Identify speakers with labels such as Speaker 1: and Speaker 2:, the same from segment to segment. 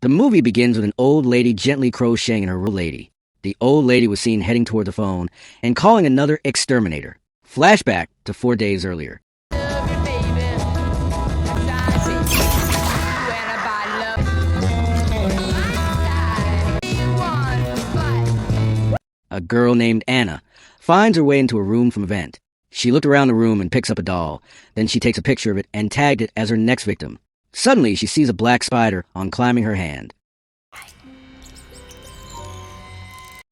Speaker 1: The movie begins with an old lady gently crocheting in her room. The old lady was seen heading toward the phone and calling another exterminator. Flashback to 4 days earlier. A girl named Anna finds her way into a room from a vent. She looked around the room and picks up a doll. Then she takes a picture of it and tagged it as her next victim. Suddenly, she sees a black spider climbing her hand.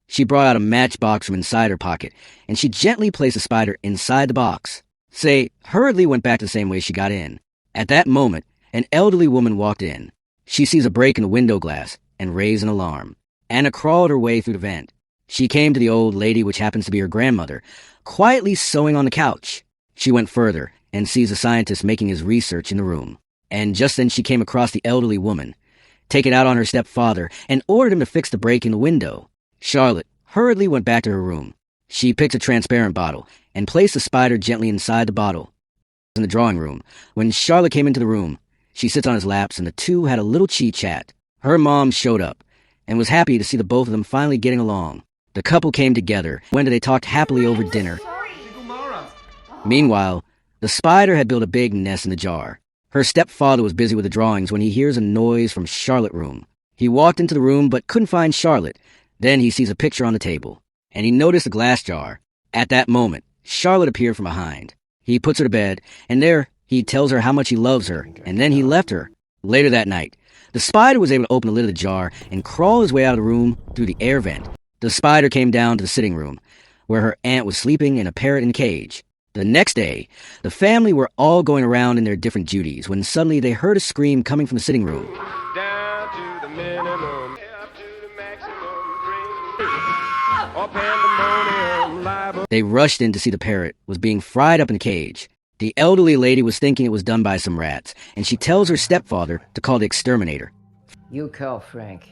Speaker 1: She brought out a matchbox from inside her pocket, and she gently placed the spider inside the box. Say, hurriedly went back the same way she got in. At that moment, an elderly woman walked in. She sees a break in the window glass and raised an alarm. Anna crawled her way through the vent. She came to the old lady, which happens to be her grandmother, quietly sewing on the couch. She went further and sees a scientist making his research in the room. And just then she came across the elderly woman, taking out on her stepfather, and ordered him to fix the break in the window. Charlotte hurriedly went back to her room. She picked a transparent bottle and placed the spider gently inside the bottle. In the drawing room, when Charlotte came into the room, she sits on his laps and the two had a little chit-chat. Her mom showed up and was happy to see the both of them finally getting along. The couple came together when they talked happily over dinner. Meanwhile, the spider had built a big nest in the jar. Her stepfather was busy with the drawings when he hears a noise from Charlotte's room. He walked into the room but couldn't find Charlotte. Then he sees a picture on the table, and he noticed a glass jar. At that moment, Charlotte appeared from behind. He puts her to bed, and there he tells her how much he loves her, and then he left her. Later that night, the spider was able to open the lid of the jar and crawl his way out of the room through the air vent. The spider came down to the sitting room, where her aunt was sleeping in a parrot in a cage. The next day, the family were all going around in their different duties when suddenly they heard a scream coming from the sitting room.
Speaker 2: Down to the minimum, up to the maximum, or pandemonium, live.
Speaker 1: They rushed in to see the parrot was being fried up in a cage. The elderly lady was thinking it was done by some rats, and she tells her stepfather to call the exterminator.
Speaker 3: You call Frank.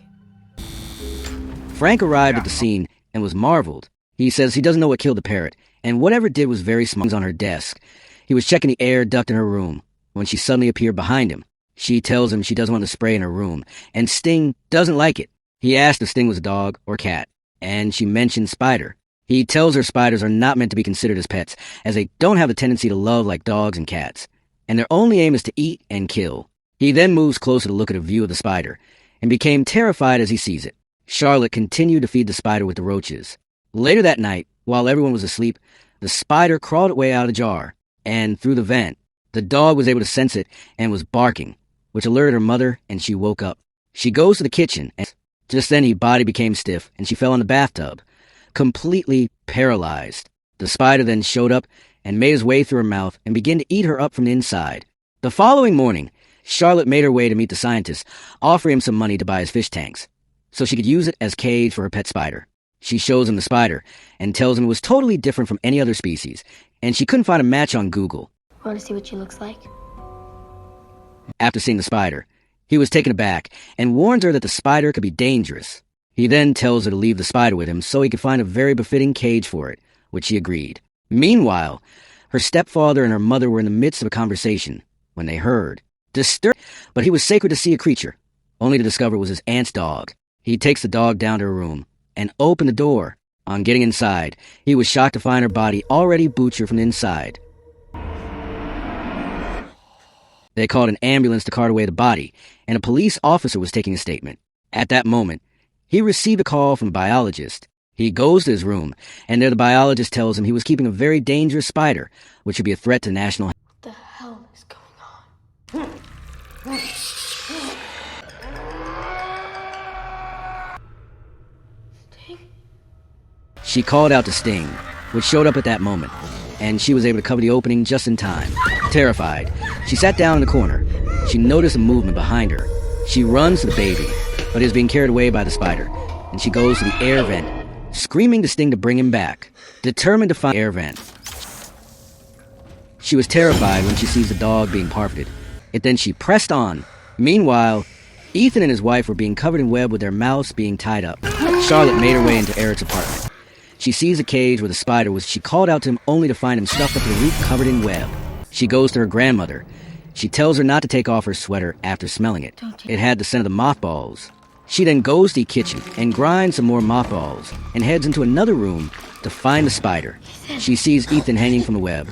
Speaker 1: Frank arrived at the scene and was marveled. He says he doesn't know what killed the parrot, and whatever did was very smart. On her desk. He was checking the air duct in her room when she suddenly appeared behind him. She tells him she doesn't want to spray in her room, and Sting doesn't like it. He asked if Sting was a dog or cat, and she mentioned spider. He tells her spiders are not meant to be considered as pets, as they don't have the tendency to love like dogs and cats, and their only aim is to eat and kill. He then moves closer to look at a view of the spider, and became terrified as he sees it. Charlotte continued to feed the spider with the roaches. Later that night, while everyone was asleep, the spider crawled its way out of the jar, and through the vent. The dog was able to sense it and was barking, which alerted her mother, and she woke up. She goes to the kitchen, and just then her body became stiff, and she fell in the bathtub, completely paralyzed. The spider then showed up and made his way through her mouth and began to eat her up from the inside. The following morning, Charlotte made her way to meet the scientist, offering him some money to buy his fish tanks, so she could use it as cage for her pet spider. She shows him the spider and tells him it was totally different from any other species, and she couldn't find a match on Google.
Speaker 4: Want to see what she looks like?
Speaker 1: After seeing the spider, he was taken aback and warns her that the spider could be dangerous. He then tells her to leave the spider with him so he could find a very befitting cage for it, which she agreed. Meanwhile, her stepfather and her mother were in the midst of a conversation when they heard, disturbed, but he was sacred to see a creature, only to discover it was his aunt's dog. He takes the dog down to her room and opened the door. On getting inside, he was shocked to find her body already butchered from the inside. They called an ambulance to cart away the body, and a police officer was taking a statement. At that moment, he received a call from a biologist. He goes to his room, and there the biologist tells him he was keeping a very dangerous spider, which would be a threat to national health.
Speaker 4: What the hell is going on? Sting?
Speaker 1: She called out to Sting, which showed up at that moment, and she was able to cover the opening just in time. Terrified, she sat down in the corner. She noticed a movement behind her. She runs to the baby, but is being carried away by the spider, and she goes to the air vent, screaming to Sting to bring him back, determined to find the air vent. She was terrified when she sees the dog being parted. Then she pressed on. Meanwhile, Ethan and his wife were being covered in web with their mouths being tied up. Charlotte made her way into Eric's apartment. She sees a cage where the spider was. She called out to him only to find him stuffed up to the roof covered in web. She goes to her grandmother She tells her not to take off her sweater after smelling it. It had the scent of the mothballs. She then goes to the kitchen and grinds some more mothballs and heads into another room to find the spider. She sees Ethan hanging from the web.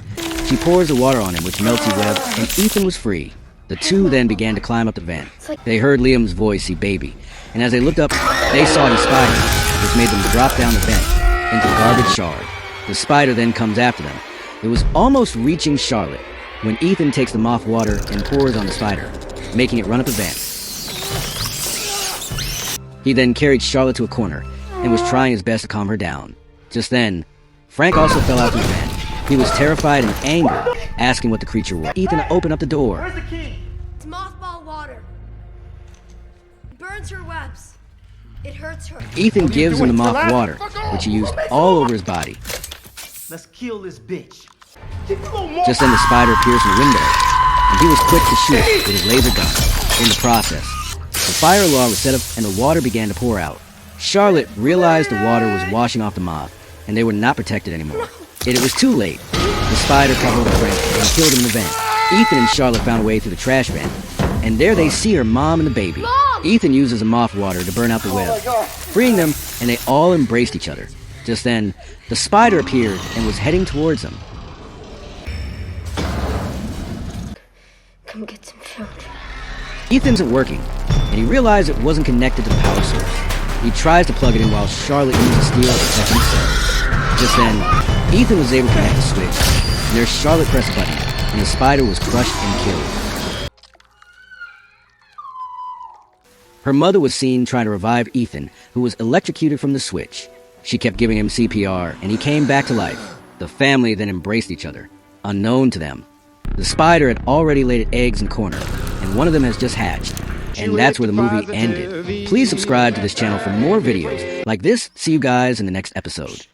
Speaker 1: She pours the water on him, which melts the web, and Ethan was free. The two then began to climb up the vent. They heard Liam's voice say baby, and as they looked up, they saw the spider, which made them drop down the vent into the garbage yard. The spider then comes after them. It was almost reaching Charlotte when Ethan takes the moth water and pours on the spider, making it run up the vent. He then carried Charlotte to a corner and was trying his best to calm her down. Just then, Frank also fell out through the vent. He was terrified and angry, asking what the creature was. Ethan opened up the door.
Speaker 5: Where's the key?
Speaker 6: It's mothball water. It burns her webs. It hurts her.
Speaker 1: Ethan gives him the moth water, which he used all over his body.
Speaker 5: Let's kill this bitch.
Speaker 1: Just then the spider appears from the window, and he was quick to shoot with his laser gun. In the process, the fire alarm was set up and the water began to pour out. Charlotte realized the water was washing off the moth, and they were not protected anymore. It was too late. The spider caught hold of Frank and killed him in the vent. Ethan and Charlotte found a way through the trash bin, and there they see her mom and the baby. Ethan uses the moth water to burn out the web, freeing them, and they all embraced each other. Just then, the spider appeared and was heading towards them.
Speaker 4: Come get some food.
Speaker 1: Ethan's not working, and he realized it wasn't connected to the power source. He tries to plug it in while Charlotte uses steel to protect himself. Just then, Ethan was able to connect the switch, and there's Charlotte pressed a button, and the spider was crushed and killed. Her mother was seen trying to revive Ethan, who was electrocuted from the switch. She kept giving him CPR, and he came back to life. The family then embraced each other, unknown to them. The spider had already laid eggs in the corner, and one of them has just hatched. And that's where the movie ended. Please subscribe to this channel for more videos like this. See you guys in the next episode.